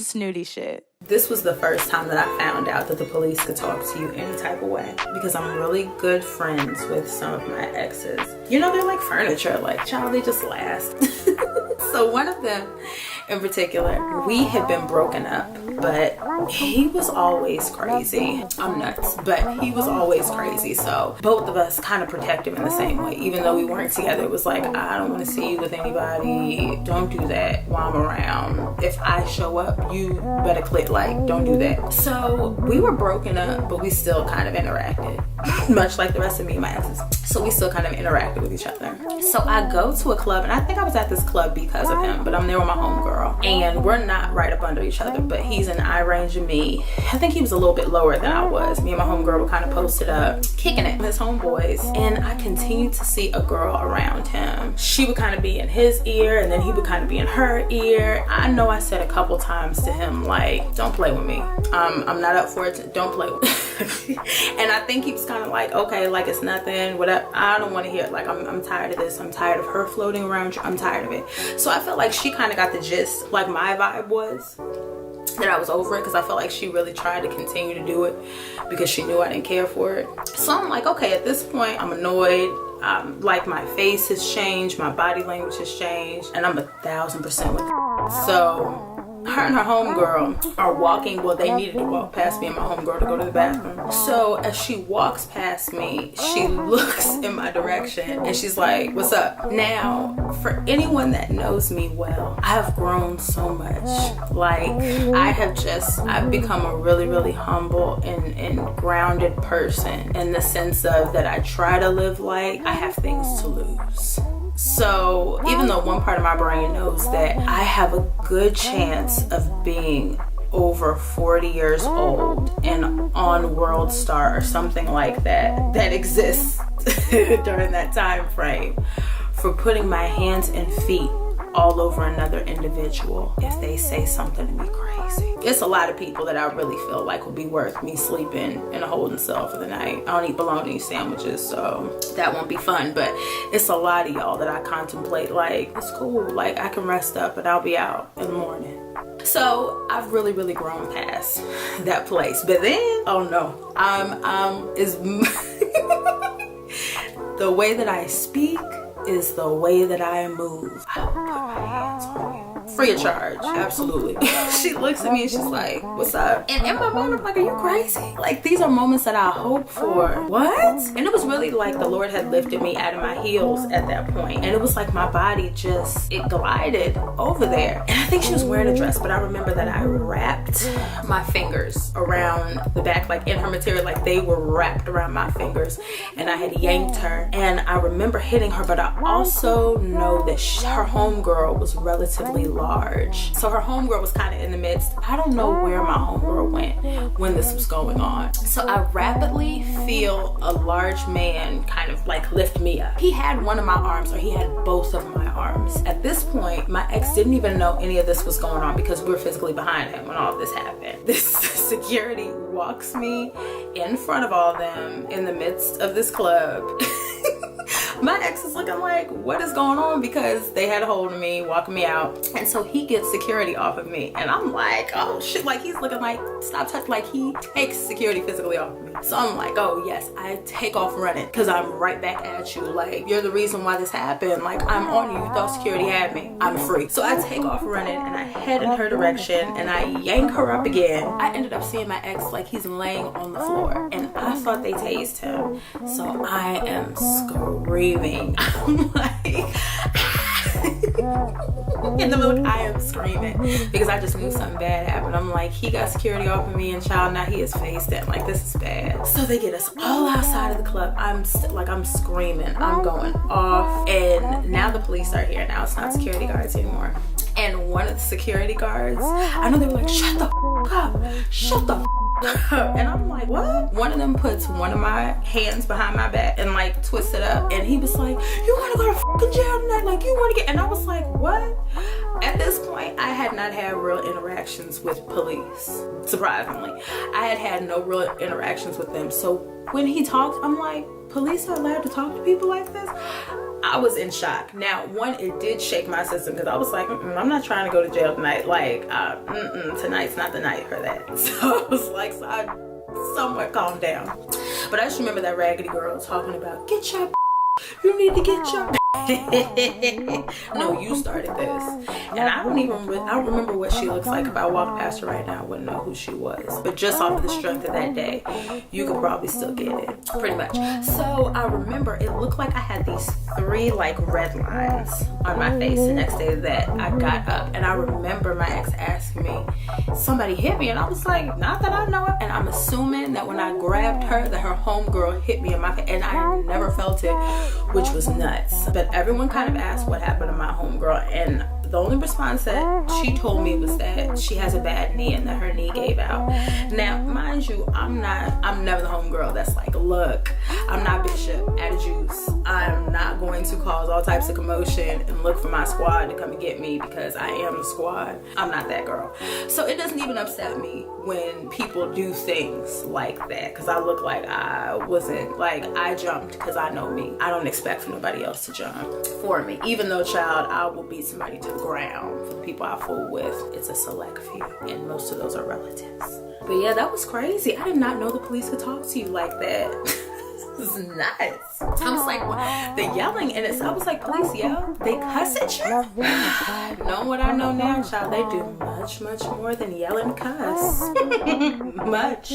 Snooty shit. This was the first time that I found out that the police could talk to you any type of way, because I'm really good friends with some of my exes. You know, they're like furniture, like, child, they just last. So one of them in particular, we had been broken up, but he was always crazy. I'm nuts, but he was always crazy. So both of us kind of protect him in the same way. Even though we weren't together, it was like, I don't want to see you with anybody. Don't do that while I'm around. If I show up, you better click like, don't do that. So we were broken up, but we still kind of interacted, much like the rest of me and my exes. So we still kind of interacted with each other. So I go to a club, and I think I was at this club because of him, but I'm there with my homegirl, and we're not right up under each other, but he's in eye range of me. I think he was a little bit lower than I was. Me and my homegirl were kind of posted up, kicking it with his homeboys, and I continued to see a girl around him. She would kind of be in his ear, and then he would kind of be in her ear. I know I said a couple times to him, like, don't play with me. I'm not up for it. Don't play with me. And I think he was kind of like, okay, like it's nothing, whatever. I don't want to hear it. Like, I'm tired of this. I'm tired of her floating around you. I'm tired of it. So I felt like she kind of got the gist, like my vibe was, that I was over it, because I felt like she really tried to continue to do it because she knew I didn't care for it. So I'm like, okay, at this point, I'm annoyed. Like, my face has changed, my body language has changed, and I'm 1000% with it. So her and her homegirl are walking. Well, they needed to walk past me and my homegirl to go to the bathroom. So as she walks past me, she looks in my direction and she's like, what's up? Now, for anyone that knows me well, I have grown so much. Like, I've become a really, really humble and grounded person, in the sense of that I try to live like I have things to lose. So even though one part of my brain knows that I have a good chance of being over 40 years old and on World Star or something like that exists during that time frame, for putting my hands and feet all over another individual if they say something to me crazy. It's a lot of people that I really feel like would be worth me sleeping in a holding cell for the night. I don't eat bologna sandwiches, so that won't be fun, but it's a lot of y'all that I contemplate, like, it's cool, like I can rest up and I'll be out in the morning. So I've really, really grown past that place. But then, oh no, the way that I speak is the way that I move. I will put my hands on you. Free of charge, absolutely. She looks at me and she's like, what's up? And in my moment, I'm like, are you crazy? Like, these are moments that I hope for. What? And it was really like the Lord had lifted me out of my heels at that point. And it was like my body just, it glided over there. And I think she was wearing a dress, but I remember that I wrapped my fingers around the back, like in her material, like they were wrapped around my fingers. And I had yanked her. And I remember hitting her, but I also know that her homegirl was relatively large. So her homegirl was kind of in the midst. I don't know where my homegirl went when this was going on. So I rapidly feel a large man kind of like lift me up. He had one of my arms, or he had both of my arms. At this point, my ex didn't even know any of this was going on because we were physically behind him when all of this happened. This security walks me in front of all of them in the midst of this club. My ex is looking like, what is going on? Because they had a hold of me, walking me out. And so he gets security off of me. And I'm like, oh shit, like he's looking like, stop touching, like he takes security physically off of me. So I'm like, oh yes, I take off running because I'm right back at you. Like, you're the reason why this happened. Like, I'm on you. You thought security had me. I'm free. So I take off running and I head in her direction and I yank her up again. I ended up seeing my ex like he's laying on the floor and I thought they tased him. So I am screaming. I'm like, in the mood, I am screaming because I just knew something bad happened. I'm like, he got security off of me and child, now he is faced it. Like, this is bad. So they get us all outside of the club. I'm screaming. I'm going off. And now the police are here. Now it's not security guards anymore. And one of the security guards, I know they were like, shut the f up. Shut the f up. And I'm like, what? One of them puts one of my hands behind my back and like twists it up. And he was like, you want to go to fucking jail tonight? Like, you want to get, and I was like, what? At this point, I had not had real interactions with police. Surprisingly, I had had no real interactions with them. So when he talked, I'm like, police are allowed to talk to people like this? I was in shock. Now, one, it did shake my system because I was like, I'm not trying to go to jail tonight. Like, tonight's not the night for that. So I was like, so I somewhat calmed down. But I just remember that raggedy girl talking about, get your you need to get your no, you started this. And I don't remember what she looks like. If I walked past her right now, I wouldn't know who she was. But just off of the strength of that day, you could probably still get it, pretty much. So I remember it looked like I had these 3 like red lines on my face the next day that I got up. And I remember my ex asking me, somebody hit me, and I was like, not that I know it. And I'm assuming that when I grabbed her, that her homegirl hit me in my face, and I never felt it, which was nuts. But everyone kind of asked what happened to my homegirl, and the only response that she told me was that she has a bad knee and that her knee gave out. Now, mind you, I'm never the homegirl that's like, look, I'm not Bishop at a juice. I'm not going to cause all types of commotion and look for my squad to come and get me because I am the squad. I'm not that girl. So it doesn't even upset me when people do things like that, because I look like I wasn't, like, I jumped because I know me. I don't expect for nobody else to jump for me. Even though, child, I will beat somebody to the ground. For the people I fool with, it's a select few, and most of those are relatives. But yeah, that was crazy. I did not know the police could talk to you like that. This is nuts. I was like, what? The yelling, and I was like, police yell? They cuss at you? Knowing what I know now, child, they do much, much more than yell and cuss. Much.